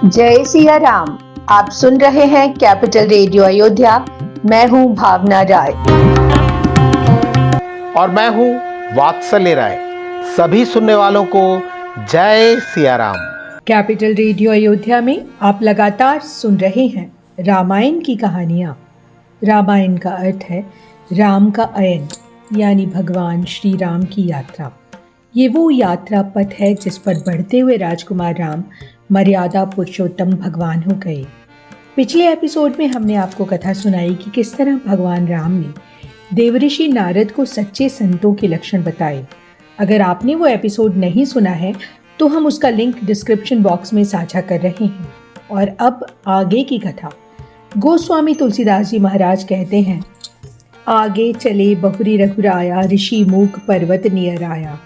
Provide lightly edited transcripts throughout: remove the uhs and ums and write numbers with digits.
जय सिया राम। आप सुन रहे हैं कैपिटल रेडियो अयोध्या। मैं हूं भावना राय और मैं हूं वात्सल्य राय। सभी सुनने वालों को जय सिया राम। कैपिटल रेडियो अयोध्या में आप लगातार सुन रहे हैं रामायण की कहानियाँ। रामायण का अर्थ है राम का अयन, यानी भगवान श्री राम की यात्रा। ये वो यात्रा पथ है जिस पर बढ़ते हुए राजकुमार राम मर्यादा पुरुषोत्तम भगवान हो गए। पिछले एपिसोड में हमने आपको कथा सुनाई कि किस तरह भगवान राम ने देवऋषि नारद को सच्चे संतों के लक्षण बताए। अगर आपने वो एपिसोड नहीं सुना है तो हम उसका लिंक डिस्क्रिप्शन बॉक्स में साझा कर रहे हैं। और अब आगे की कथा। गोस्वामी तुलसीदास जी महाराज कहते हैं, आगे चले बहुरी रघुराया, ऋषि मूक पर्वत नियर आया।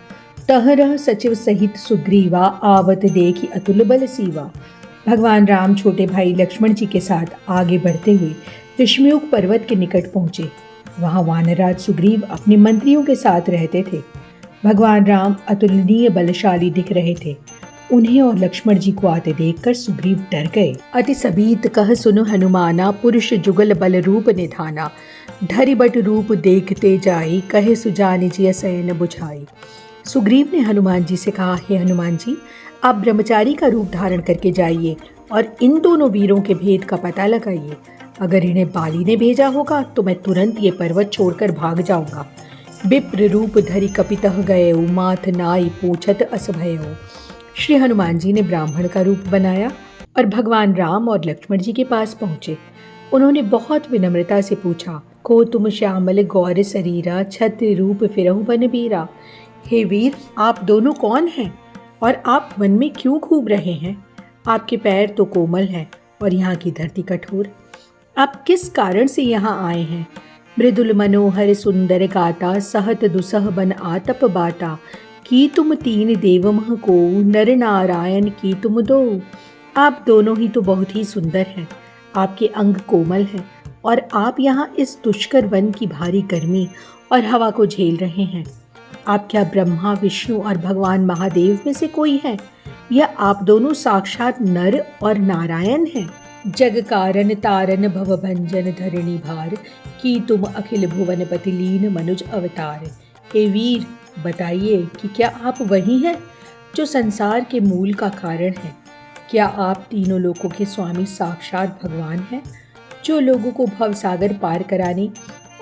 तहरह सचिव सहित सुग्रीवा, आवत देखी अतुल बल सीवा। भगवान राम छोटे भाई लक्ष्मण जी के साथ आगे बढ़ते हुए ऋषिमुख पर्वत के निकट पहुंचे। वहां वानरराज सुग्रीव अपने मंत्रियों के साथ रहते थे। भगवान राम अतुलनीय बलशाली दिख रहे थे। उन्हें और लक्ष्मण जी को आते देखकर सुग्रीव डर गए। अति सबीत कह सुनो हनुमाना, पुरुष जुगल बल रूप निधाना। धरि बट रूप देखते जाई, कहे सुजान जी सैन बुझाई। सुग्रीव ने हनुमान जी से कहा, हे हनुमान जी, आप ब्रह्मचारी का रूप धारण करके जाइए और इन दोनों वीरों के भेद का पता लगाइए। अगर इन्हें बाली ने भेजा होगा तो मैं तुरंत ये पर्वत छोड़कर भाग जाऊंगा। विप्र रूप धरि कपितः गए, माथ नाई पूछत अस भयो। श्री हनुमान जी ने ब्राह्मण का रूप बनाया और भगवान राम और लक्ष्मण जी के पास पहुंचे। उन्होंने बहुत विनम्रता से पूछा, को तुम श्यामल गौर शरीरा, छत्र रूप फिरहु बन बीरा। हे वीर, आप दोनों कौन हैं और आप वन में क्यों घूम रहे हैं? आपके पैर तो कोमल हैं और यहाँ की धरती कठोर। आप किस कारण से यहाँ आए हैं? मृदुल मनोहर सुंदर गाता, सहत दुसह बन आतप बाटा। की तुम तीन देवमह को, नर नारायण की तुम दो। आप दोनों ही तो बहुत ही सुंदर हैं। आपके अंग कोमल हैं और आप यहाँ इस दुष्कर वन की भारी गर्मी और हवा को झेल रहे हैं। आप क्या ब्रह्मा, विष्णु और भगवान महादेव में से कोई है, या आप दोनों साक्षात नर और नारायण हैं? जग कारण तारन भव भंजन धरणी भार, की तुम अखिल भुवनपति लीन मनुज अवतार। हे वीर, बताइए कि क्या आप वही हैं जो संसार के मूल का कारण हैं? क्या आप तीनों लोकों के स्वामी साक्षात भगवान हैं, जो लोगों को भवसागर पार कराने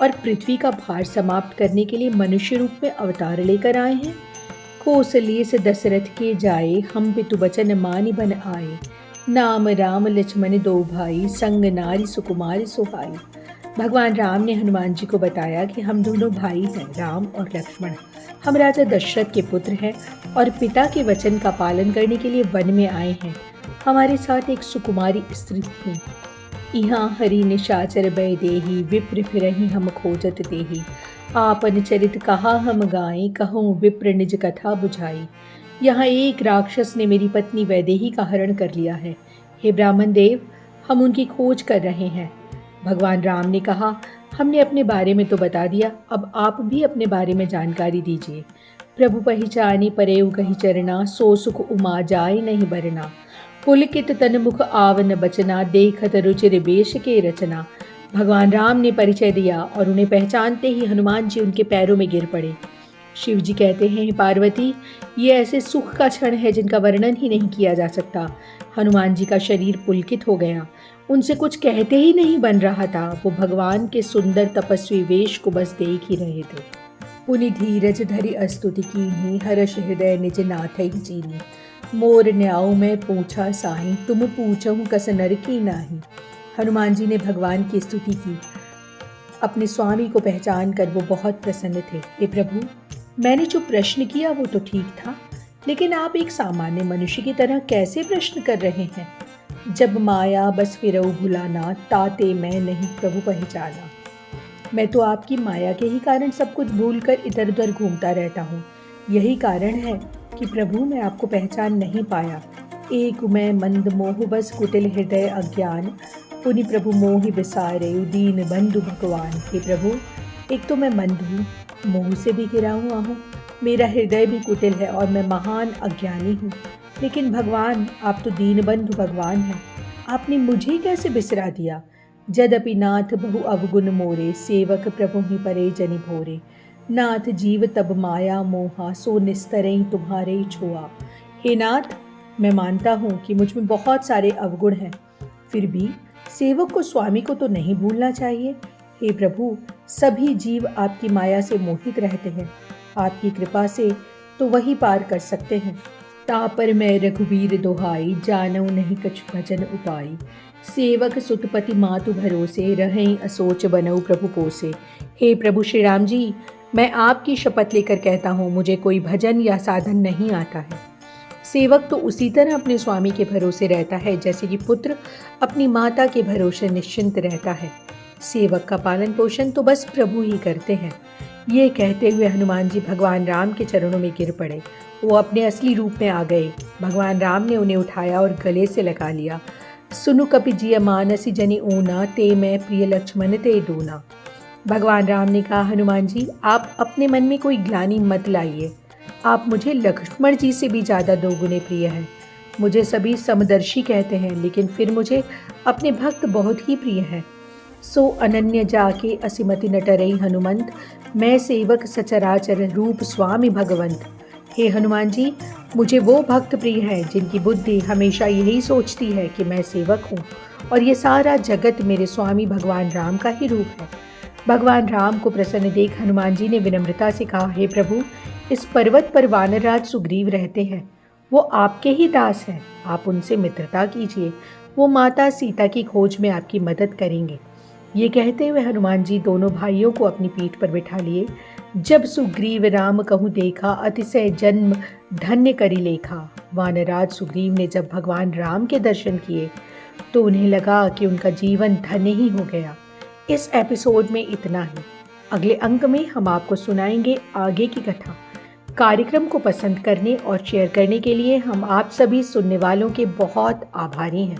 और पृथ्वी का भार समाप्त करने के लिए मनुष्य रूप में अवतार लेकर आए हैं? कौशल्य से दशरथ के जाए, हम पितु बचन मानि बन आए। नाम राम लक्ष्मण दो भाई, संग नारी सुकुमारी सुहाई। भगवान राम ने हनुमान जी को बताया कि हम दोनों भाई हैं, राम और लक्ष्मण। हम राजा दशरथ के पुत्र हैं और पिता के वचन का पालन करने के लिए वन में आए हैं। हमारे साथ एक सुकुमारी स्त्री थी। यहाँ हरि निशाचर भय देही, विप्र फिरहि हम खोजत देही। आपन चरित कहा हम गाएं, कहूँ विप्र निज कथा बुझाई। यहाँ एक राक्षस ने मेरी पत्नी वैदेही का हरण कर लिया है। हे ब्राह्मण देव, हम उनकी खोज कर रहे हैं। भगवान राम ने कहा, हमने अपने बारे में तो बता दिया, अब आप भी अपने बारे में जानकारी दीजिए। प्रभु पहिचानी परेउ कही चरना, सो सुख उमा जाय नहीं बरना। पुलकित तन मुख आवन बचना, देखत रुचिर बेश के रचना। भगवान राम ने परिचय दिया और उन्हें पहचानते ही हनुमान जी उनके पैरों में गिर पड़े। शिव जी कहते हैं, पार्वती, ये ऐसे सुख का क्षण है जिनका वर्णन ही नहीं किया जा सकता। हनुमान जी का शरीर पुलकित हो गया। उनसे कुछ कहते ही नहीं बन रहा था। वो भगवान के सुंदर तपस्वी वेश को बस देख ही रहे थे। पुनि धीरज धरि अस्तुति कीन्ही, हर्ष हृदय निज नाथ ही चीनी। मोर न्याऊ में पूछा साई, तुम पूछहु कस नर की नाही। हनुमान जी ने भगवान की स्तुति की। अपने स्वामी को पहचान कर वो बहुत प्रसन्न थे। हे प्रभु, मैंने जो प्रश्न किया वो तो ठीक था, लेकिन आप एक सामान्य मनुष्य की तरह कैसे प्रश्न कर रहे हैं? जब माया बस फिरऊ भुलाना, ताते मैं नहीं प्रभु पहचाना। मैं तो आपकी माया के ही कारण सब कुछ भूलकर इधर उधर घूमता रहता हूँ। यही कारण है कि प्रभु मैं आपको पहचान नहीं पाया। एक मैं मंद मोह बस कुटिल हृदय अज्ञान, पुनि प्रभु मोहि विसारे दीन बंधु भगवान। हे प्रभु, एक तो मैं मंद हूँ, मोह से भी घिरा हुआ हूँ, मेरा हृदय भी कुटिल है और मैं महान अज्ञानी हूँ। लेकिन भगवान, आप तो दीनबंधु भगवान हैं, आपने मुझे कैसे बिसरा दिया। जदपि नाथ बहु अवगुण मोरे, सेवक प्रभु ही परे जनि भोरे। नाथ जीव तब माया मोहा, सो निस्तरई तुम्हारे छुआ। हे नाथ, मैं मानता हूँ कि मुझ में बहुत सारे अवगुण हैं, फिर भी सेवक को स्वामी को तो नहीं भूलना चाहिए। हे प्रभु, सभी जीव आपकी माया से मोहित रहते हैं, आपकी कृपा से तो वही पार कर सकते हैं। तापर मैं रघुवीर दोहाई, जानऊ नहीं कछु भजन उपाई। सेवक सुतपति मातु भरोसे, रहें असोच बनऊ प्रभु पोसे। हे प्रभु श्री राम जी, मैं आपकी शपथ लेकर कहता हूँ, मुझे कोई भजन या साधन नहीं आता है। सेवक तो उसी तरह अपने स्वामी के भरोसे रहता है जैसे कि पुत्र अपनी माता के भरोसे निश्चिंत रहता है। सेवक का पालन पोषण तो बस प्रभु ही करते हैं। ये कहते हुए हनुमान जी भगवान राम के चरणों में गिर पड़े। वो अपने असली रूप में आ गए। भगवान राम ने उन्हें उठाया और गले से लगा लिया। सुनु कपि जिय मानसी जनि ऊना, ते मैं प्रिय लक्ष्मण ते दूना। भगवान राम ने कहा, हनुमान जी, आप अपने मन में कोई ग्लानि मत लाइए। आप मुझे लक्ष्मण जी से भी ज़्यादा दोगुने प्रिय हैं। मुझे सभी समदर्शी कहते हैं, लेकिन फिर मुझे अपने भक्त बहुत ही प्रिय हैं। सो अनन्य जाके असिमति नटरई हनुमंत, मैं सेवक सचराचर रूप स्वामी भगवंत। हे हनुमान जी, मुझे वो भक्त प्रिय हैं जिनकी बुद्धि हमेशा यही सोचती है कि मैं सेवक हूँ और ये सारा जगत मेरे स्वामी भगवान राम का ही रूप है। भगवान राम को प्रसन्न देख हनुमान जी ने विनम्रता से कहा, हे प्रभु, इस पर्वत पर वानरराज सुग्रीव रहते हैं, वो आपके ही दास हैं, आप उनसे मित्रता कीजिए, वो माता सीता की खोज में आपकी मदद करेंगे। ये कहते हुए हनुमान जी दोनों भाइयों को अपनी पीठ पर बिठा लिए। जब सुग्रीव राम कहूँ देखा, अतिशय जन्म धन्य करी लेखा। वानरराज सुग्रीव ने जब भगवान राम के दर्शन किए तो उन्हें लगा कि उनका जीवन धन्य ही हो गया। इस एपिसोड में इतना ही। अगले अंक में हम आपको सुनाएंगे आगे की कथा। कार्यक्रम को पसंद करने और शेयर करने के लिए हम आप सभी सुनने वालों के बहुत आभारी हैं।